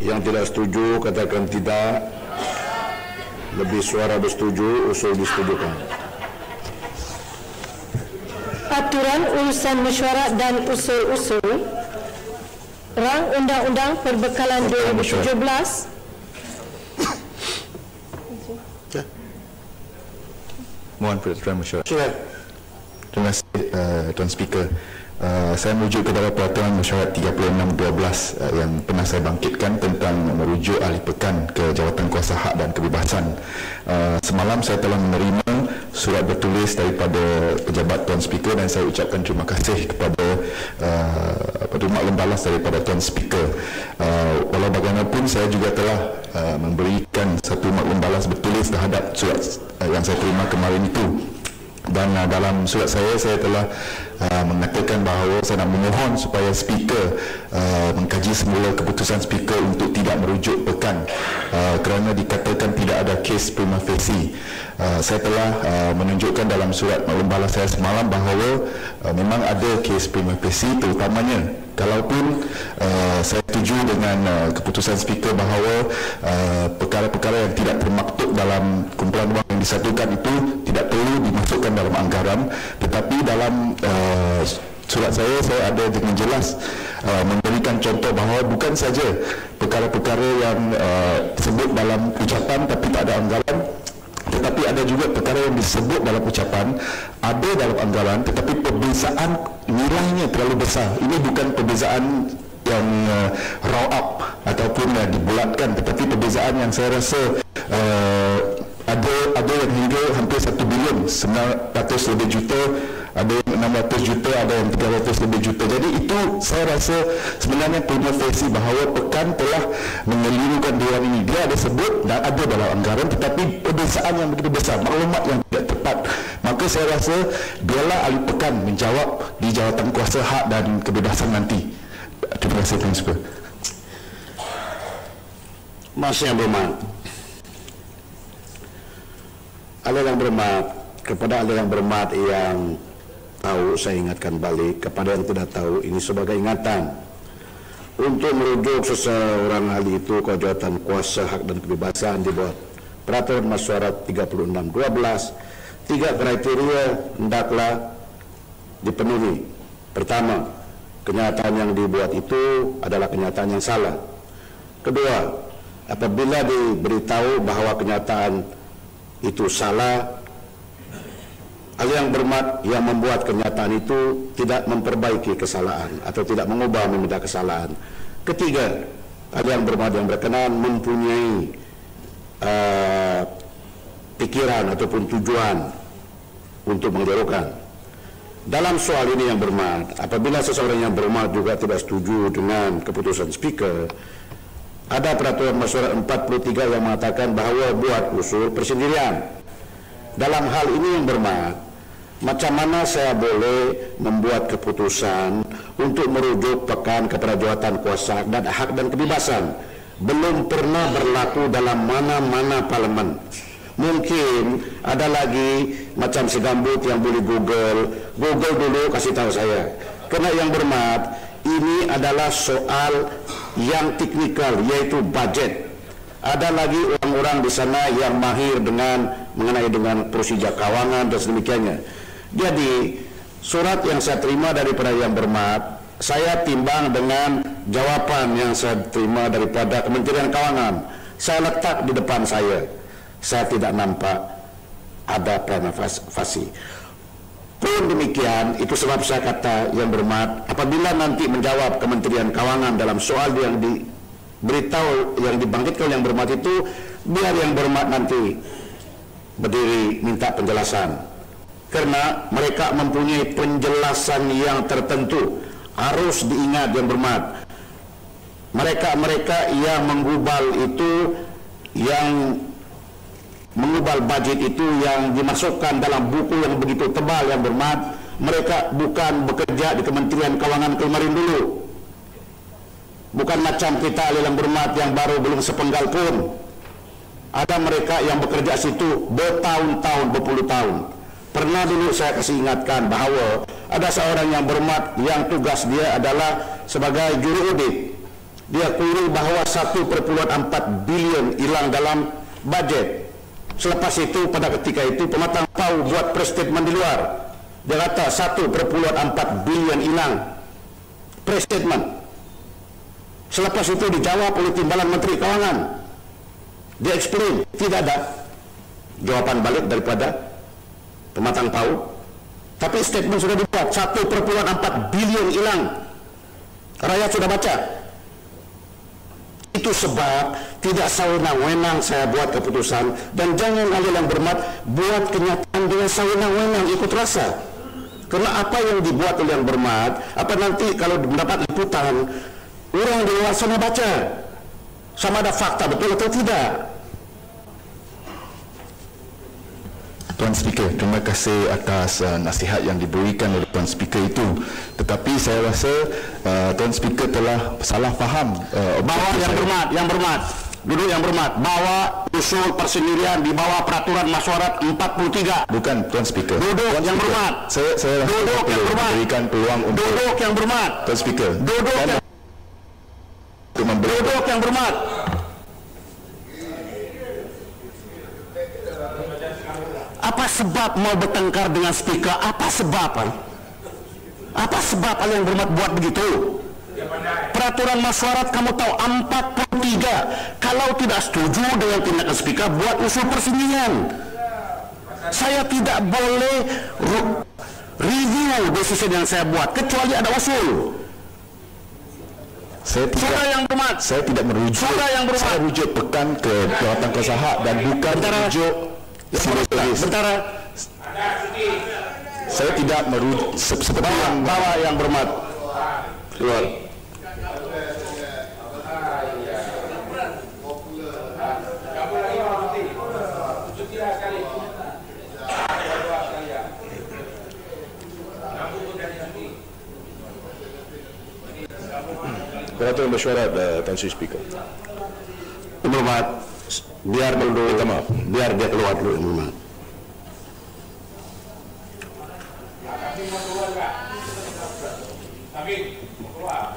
Yang tidak setuju katakan tidak. Lebih suara bersetuju, usul disetujukan. Aturan urusan mesyuarat dan usul-usul Rang Undang-Undang Perbekalan 2017 Mohon peraturan mesyuarat. Terima kasih Tuan Speaker. Saya merujuk kepada peraturan mesyuarat 36/12 yang pernah saya bangkitkan tentang merujuk ahli pekan ke Jawatan Kuasa Hak dan Kebebasan. Semalam saya telah menerima surat bertulis daripada pejabat Tuan Speaker dan saya ucapkan terima kasih kepada maklum balas daripada Tuan Speaker. Walau bagaimanapun saya juga telah memberikan satu maklum balas bertulis terhadap surat yang saya terima kemarin itu. Dan dalam surat saya telah mengatakan bahawa saya nak memohon supaya speaker mengkaji semula keputusan speaker untuk tidak merujuk pekan kerana dikatakan tidak ada kes prima facie. Saya telah menunjukkan dalam surat maklum balas saya semalam bahawa memang ada kes prima facie, terutamanya kalaupun saya setuju dengan keputusan speaker bahawa perkara-perkara yang tidak termaktub dalam kumpulan wang yang disatukan itu tidak perlu dimasukkan dalam anggaran, tetapi dalam surat saya ada dengan jelas memberikan contoh bahawa bukan saja perkara-perkara yang disebut dalam ucapan tapi tak ada anggaran, tetapi ada juga perkara yang disebut dalam ucapan ada dalam anggaran tetapi perbezaan nilainya terlalu besar. Ini bukan perbezaan yang raw up ataupun dibulatkan, tetapi perbezaan yang saya rasa ada yang hingga hampir 1 bilion, 900 lebih juta, ada yang 600 juta, ada yang 300 lebih juta. Jadi itu saya rasa sebenarnya prima facie bahawa pekan telah mengelirukan dewan ini. Dia ada sebut dan ada dalam anggaran tetapi perbezaan yang begitu besar, maklumat yang tidak tepat. Maka saya rasa biarlah ahli pekan menjawab di Jawatan Kuasa Hak dan Kebebasan nanti. Terima kasih Tuan Speaker. Masa yang berhormat, ahli yang berhormat, kepada ahli yang berhormat yang tahu, saya ingatkan balik, kepada yang tidak tahu, ini sebagai ingatan untuk merujuk seseorang ahli itu ke Jawatan Kuasa Hak dan Kebebasan di bawah Peraturan Mesyuarat 36/12. 3 kriteria hendaklah dipenuhi. Pertama, kenyataan yang dibuat itu adalah kenyataan yang salah. Kedua, apabila diberitahu bahawa kenyataan itu salah, ahli yang berhormat yang membuat kenyataan itu tidak memperbaiki kesalahan atau tidak mengubah meminta kesalahan. Ketiga, ahli yang berhormat yang berkenan mempunyai pikiran ataupun tujuan untuk menjauhkan. Dalam soal ini yang berhormat, apabila seseorang yang berhormat juga tidak setuju dengan keputusan speaker, ada peraturan mesyuarat 43 yang mengatakan bahawa buat usul persendirian. Dalam hal ini yang berhormat, macam mana saya boleh membuat keputusan untuk merujuk pekan kepada Jawatan Kuasa dan Hak dan Kebebasan? Belum pernah berlaku dalam mana-mana parlimen. Mungkin ada lagi macam si gambut yang boleh Google dulu kasih tahu saya. Kerana yang berhormat, ini adalah soal yang teknikal, yaitu budget. Ada lagi orang-orang di sana yang mahir mengenai dengan prosedur kawangan dan sedemikiannya. Jadi surat yang saya terima daripada yang berhormat, saya timbang dengan jawapan yang saya terima daripada Kementerian Kawangan. Saya letak di depan saya tidak nampak ada prima facie. Pun demikian, itu sebab saya kata yang berhormat, apabila nanti menjawab Kementerian Kawangan dalam soal yang diberitahu, yang dibangkitkan yang berhormat itu, biar yang berhormat nanti berdiri minta penjelasan. Karena mereka mempunyai penjelasan yang tertentu. Harus diingat yang berhormat, mereka yang menggubal itu, yang mengubal budget itu yang dimasukkan dalam buku yang begitu tebal yang berhormat, mereka bukan bekerja di Kementerian Kawangan kemarin dulu. Bukan macam kita yang berhormat yang baru belum sepenggal pun. Ada mereka yang bekerja situ bertahun-tahun, berpuluh tahun. Pernah dulu saya kasih ingatkan bahawa ada seorang yang berhormat yang tugas dia adalah sebagai juru audit dia kuri bahawa 1,4 bilion hilang dalam budget. Selepas itu, pada ketika itu Pematang Pau buat press statement di luar. Dia kata 1,4 bilion hilang. Press statement. Selepas itu dijawab oleh Timbalan Menteri Keuangan. Dia explain, tidak ada jawaban balik daripada Pematang Pau. Tapi statement sudah dibuat, 1,4 bilion hilang. Rakyat sudah baca. Itu sebab tidak sewenang-wenang saya buat keputusan, dan jangan kalian yang berhormat buat kenyataan dengan sewenang-wenang ikut rasa. Karena apa yang dibuat oleh yang berhormat, apa nanti kalau mendapat liputan, orang di luar sana baca sama ada fakta betul atau tidak. Tuan Speaker, terima kasih atas nasihat yang diberikan oleh Tuan Speaker itu. Tetapi saya rasa Tuan Speaker telah salah faham. Bahawa yang berhormat, duduk yang berhormat, bahawa usul persendirian di bawah peraturan mesyuarat 43. Bukan Tuan Speaker. Duduk Tuan yang Speaker, berhormat. Saya rasa Duduk yang berhormat. memberikan peluang untuk Duduk yang berhormat. Tuan Speaker. Duduk yang berhormat. Apa sebab mau bertengkar dengan speaker? Apa sebab? Apa sebab yang berhormat buat begitu? Peraturan mesyuarat kamu tahu 43. Kalau tidak setuju dengan tindakan speaker, buat usul persendirian. Saya tidak boleh review decision yang saya buat kecuali ada usul. Saudara yang berhormat, saya tidak merujuk. Saudara yang berhormat, saya rujuk pekan ke Jawatan Kesahat dan bukan merujuk. Sementara saya tidak merujuk seperti bawa yang berhormat keluar. Peraturan mesyuarat, Tuan Speaker. Berhormat, biar dulu, biar dia keluar dulu. Berhormat. Tapi keluar.